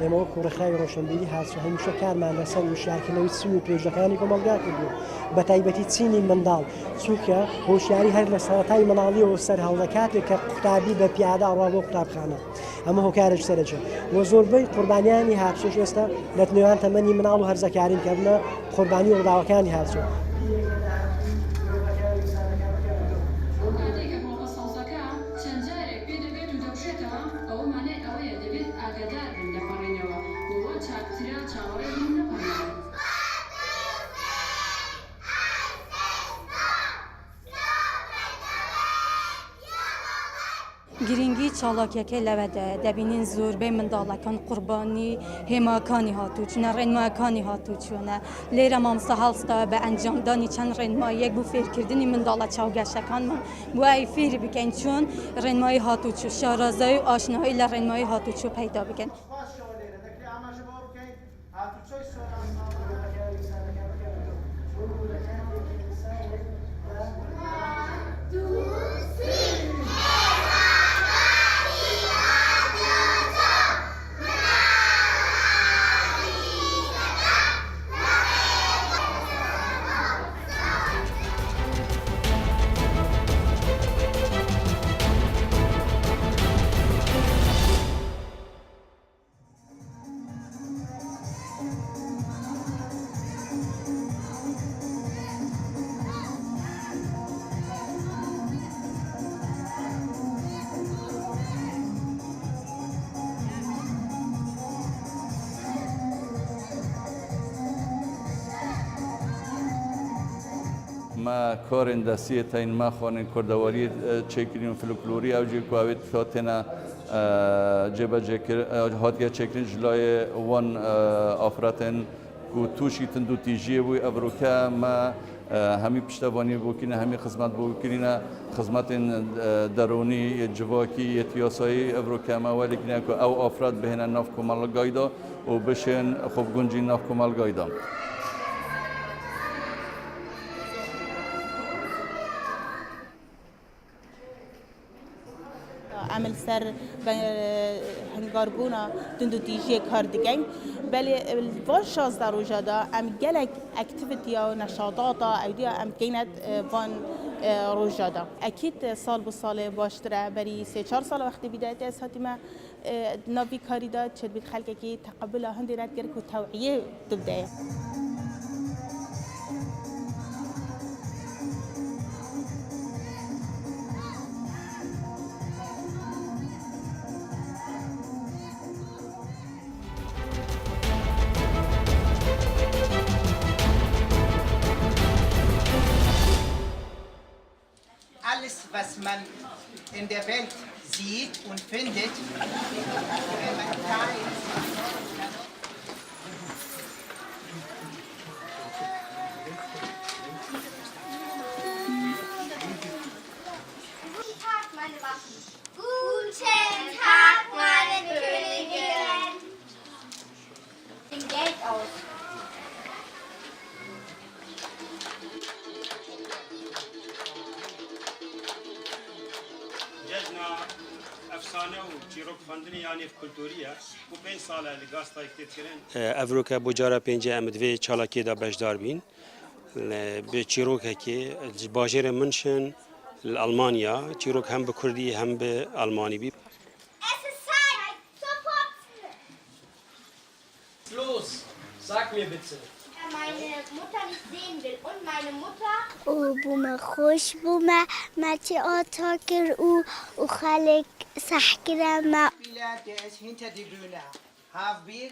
ئێمە وەکو ڕێکخراوی ڕۆشنبیری هاتووە هەمیشە کارمان لەسەر وشارکردنەوەی چین و پێشەکانی کۆمەلگا کردووە بە تایبەتی چینی منداڵ چونکە هۆشیاری هەر لە سەرەتای منداڵیەوە سەر هەڵدە کاتێک کە قوتابی بە پیادە ئەڕوا بۆ قوتابخانە ئەمە هۆکارێک سەرەجە و زۆربەی قوربانیانی هاتووش ئێستا لە نێوان تەمەنی مناڵ و هەرزەکاریکردنە قوربانی وڵاوەکانی هاتووە. گرنگی چالاکیەکە لەوەدایە دەبینین زۆربەی منداڵەکان قوربانی هێماکانی هاتووچونە ڕێنمایەکانی هاتووچوونە لێرە مامۆستا هەڵستاوە بە ئەنجامدانی چەند ڕێنماییەک بۆ فێرکردنی منداڵە چاوگەشتەکانمان بۆ ئەی فێری بکەین چۆن ڕێنمایی هاتووچوو شارەزایی و ئاشنایی لە ڕێنمایی هاتووچوو پەیدا بکەن. ما کارن دستی تاین ما خوانین کردواری چکرین فلکلوری او جی کوایت فاتنا جبه جکر هاتیا چکرین جلای وان آفراتن کو توشی تندو تیجیه بوی ابروکا ما همی پشتوانی بوکینه همی خدمت بوکینه خدمت درونی جواکی یتیاسایی ابروکا ما ولی کنه کو او آفراد بهن ناف کمال گایدا و بشن خوب گنجی ناف کمال گایدا. عمل سر هنگاربونا دندو تیجی کار دیگه بله وان 16 روزه دا ام گلک اکتیویتی و نشاطات ایدیا ام کینت وان روزه دا اکید سال به سال باشتره بری 3-4 سال وقتی بدایت از هاتیما نوی کاری داد چه بید خلقی که تقبل هندی رد کرد که توعیه تبدأ Alles, was man in der Welt sieht und findet, wenn man da ist. Guten Tag, meine Waffen. Guten Tag, meine Königin. Den Geld aus. افسانه و چیروک خواندنی یعنی کلتوریه و 5 ساله لگاستا اکتیت کردن افروکا بجارا پنجه امدوی چالاکی دا بشدار بین به چیروک که باجر منشن الالمانیا چیروک هم به کردی هم به آلمانی بی Los, sag mir bitte. Meine Mutter nicht sehen will und meine Mutter. او بوم خوش بوم مچی آتا کر او خالق سحکر ما. Der ist hinter die Bühne. Haben wir